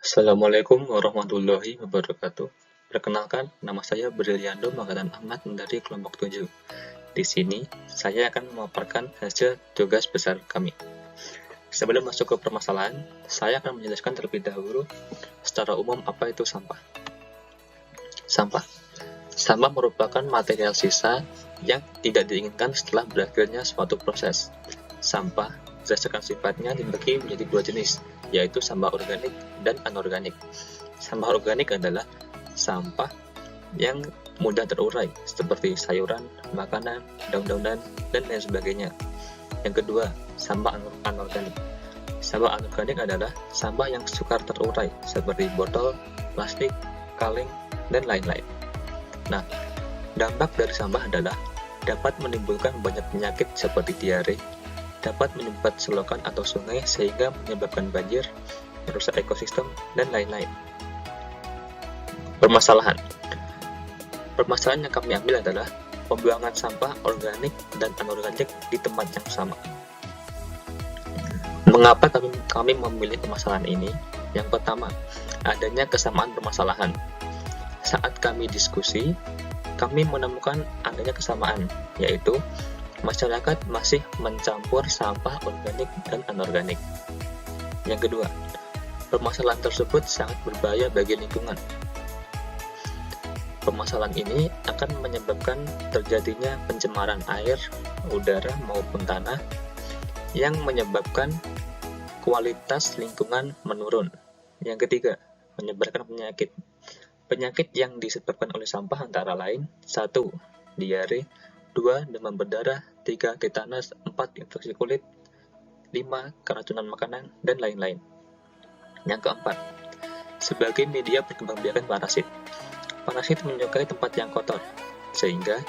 Assalamualaikum warahmatullahi wabarakatuh. Perkenalkan, nama saya Briliando Magadan Ahmad dari kelompok 7. Di sini, saya akan memaparkan hasil tugas besar kami. Sebelum masuk ke permasalahan, saya akan menjelaskan terlebih dahulu secara umum apa itu sampah. Sampah. Sampah merupakan material sisa yang tidak diinginkan setelah berakhirnya suatu proses. Sampah berdasarkan sifatnya dibagi menjadi dua jenis, yaitu sampah organik dan anorganik. Sampah organik adalah sampah yang mudah terurai, seperti sayuran, makanan, daun-daunan, dan lain sebagainya. Yang kedua, sampah anorganik. Sampah anorganik adalah sampah yang sukar terurai, seperti botol, plastik, kaleng, dan lain-lain. Nah, dampak dari sampah adalah dapat menimbulkan banyak penyakit seperti diare, dapat menyumbat selokan atau sungai sehingga menyebabkan banjir, merusak ekosistem, dan lain-lain. Permasalahan. Permasalahan yang kami ambil adalah pembuangan sampah organik dan anorganik di tempat yang sama. Mengapa kami memilih permasalahan ini? Yang pertama, adanya kesamaan permasalahan. Saat kami diskusi, kami menemukan adanya kesamaan, yaitu masyarakat masih mencampur sampah organik dan anorganik. Yang kedua, permasalahan tersebut sangat berbahaya bagi lingkungan. Permasalahan ini akan menyebabkan terjadinya pencemaran air, udara, maupun tanah yang menyebabkan kualitas lingkungan menurun. Yang ketiga, menyebarkan penyakit. Penyakit yang disebabkan oleh sampah antara lain 1. Diare, 2. Demam berdarah, 3. Tetanus, 4. Infeksi kulit, 5. Keracunan makanan, dan lain-lain. Yang keempat, sebagai media perkembangbiakan parasit. Parasit menyukai tempat yang kotor, sehingga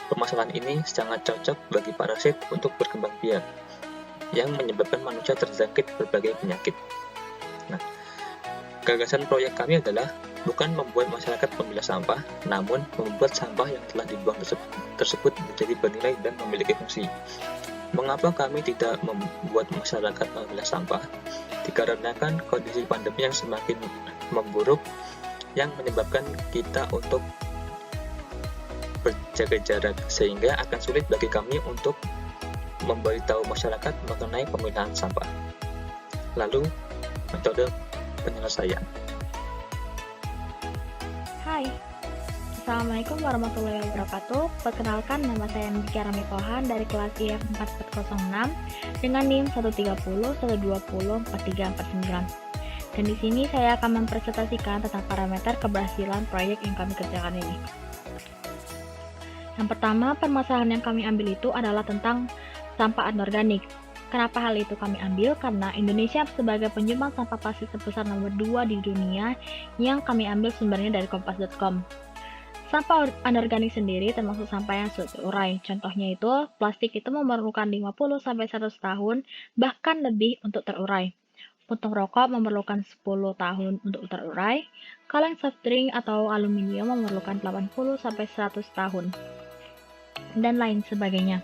permasalahan ini sangat cocok bagi parasit untuk berkembang biak, yang menyebabkan manusia terjangkit berbagai penyakit. Nah, gagasan proyek kami adalah bukan membuat masyarakat pemilah sampah, namun membuat sampah yang telah dibuang tersebut menjadi bernilai dan memiliki fungsi. Mengapa kami tidak membuat masyarakat pemilah sampah? Dikarenakan kondisi pandemi yang semakin memburuk, yang menyebabkan kita untuk berjaga jarak, sehingga akan sulit bagi kami untuk memberitahu masyarakat mengenai pemilahan sampah. Lalu, metode penyelesaian. Hai, Assalamualaikum warahmatullahi wabarakatuh. Perkenalkan, nama saya Niki Rami Pohan dari kelas IF 4406 dengan NIM 130 120 4349. Dan di sini saya akan mempresentasikan tentang parameter keberhasilan proyek yang kami kerjakan ini. Yang pertama, permasalahan yang kami ambil itu adalah tentang sampah anorganik. Kenapa hal itu kami ambil? Karena Indonesia sebagai penyumbang sampah plastik terbesar nomor 2 di dunia, yang kami ambil sumbernya dari kompas.com. Sampah anorganik sendiri termasuk sampah yang sulit terurai. Contohnya itu, plastik itu memerlukan 50-100 tahun, bahkan lebih untuk terurai. Puntung rokok memerlukan 10 tahun untuk terurai. Kaleng soft drink atau aluminium memerlukan 80-100 tahun. Dan lain sebagainya.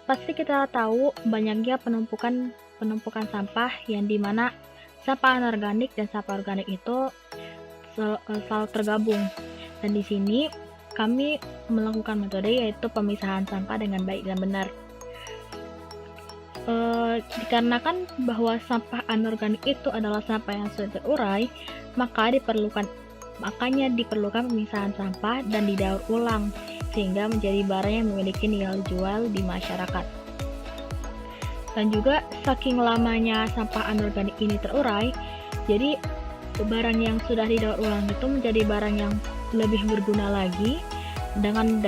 Pasti kita tahu banyaknya penumpukan sampah yang dimana sampah anorganik dan sampah organik itu selalu tergabung. Dan di sini kami melakukan metode yaitu pemisahan sampah dengan baik dan benar. Dikarenakan bahwa sampah anorganik itu adalah sampah yang sulit terurai, makanya diperlukan pemisahan sampah dan didaur ulang, sehingga menjadi barang yang memiliki nilai jual di masyarakat. Dan juga saking lamanya sampah anorganik ini terurai, jadi barang yang sudah didaur ulang itu menjadi barang yang lebih berguna lagi dengan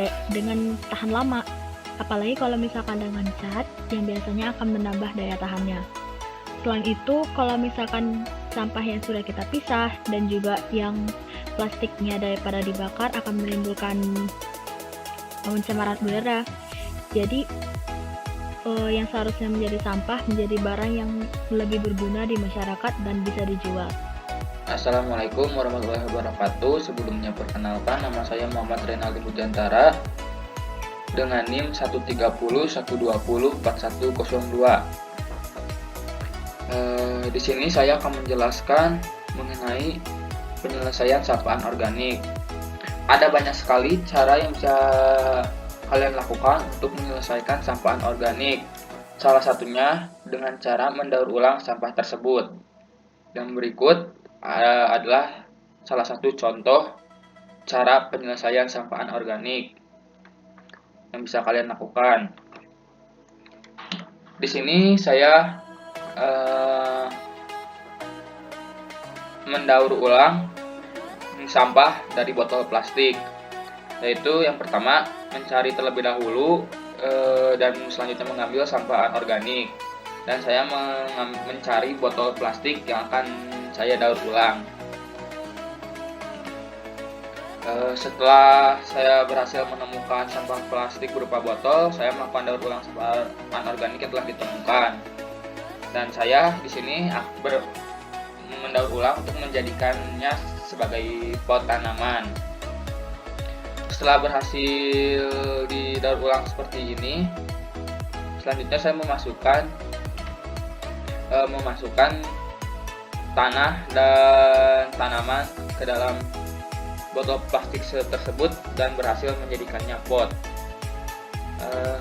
tahan lama. Apalagi kalau misalkan dengan cat yang biasanya akan menambah daya tahannya. Selain itu, kalau misalkan sampah yang sudah kita pisah dan juga yang plastiknya daripada dibakar akan menimbulkan pencemaran udara. Jadi yang seharusnya menjadi sampah menjadi barang yang lebih berguna di masyarakat dan bisa dijual. Assalamualaikum warahmatullahi wabarakatuh. Sebelumnya perkenalkan, nama saya Muhammad Renaldi Budiantara dengan NIM 130 120 4102. Di sini saya akan menjelaskan mengenai penyelesaian sampah organik. Ada banyak sekali cara yang bisa kalian lakukan untuk menyelesaikan sampah organik. Salah satunya dengan cara mendaur ulang sampah tersebut. Yang berikut adalah salah satu contoh cara penyelesaian sampah organik yang bisa kalian lakukan. Di sini saya mendaur ulang sampah dari botol plastik, yaitu yang pertama mencari terlebih dahulu dan selanjutnya mengambil sampah anorganik, dan saya mencari botol plastik yang akan saya daur ulang. Setelah saya berhasil menemukan sampah plastik berupa botol, saya melakukan daur ulang sampah anorganik yang telah ditemukan. Dan saya di sini mendaur ulang untuk menjadikannya sebagai pot tanaman. Setelah berhasil didaur ulang seperti ini, selanjutnya saya memasukkan tanah dan tanaman ke dalam botol plastik tersebut dan berhasil menjadikannya pot.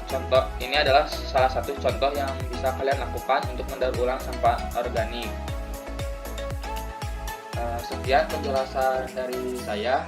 Contoh ini adalah salah satu contoh yang bisa kalian lakukan untuk mendaur ulang sampah organik. Sekian penjelasan dari saya.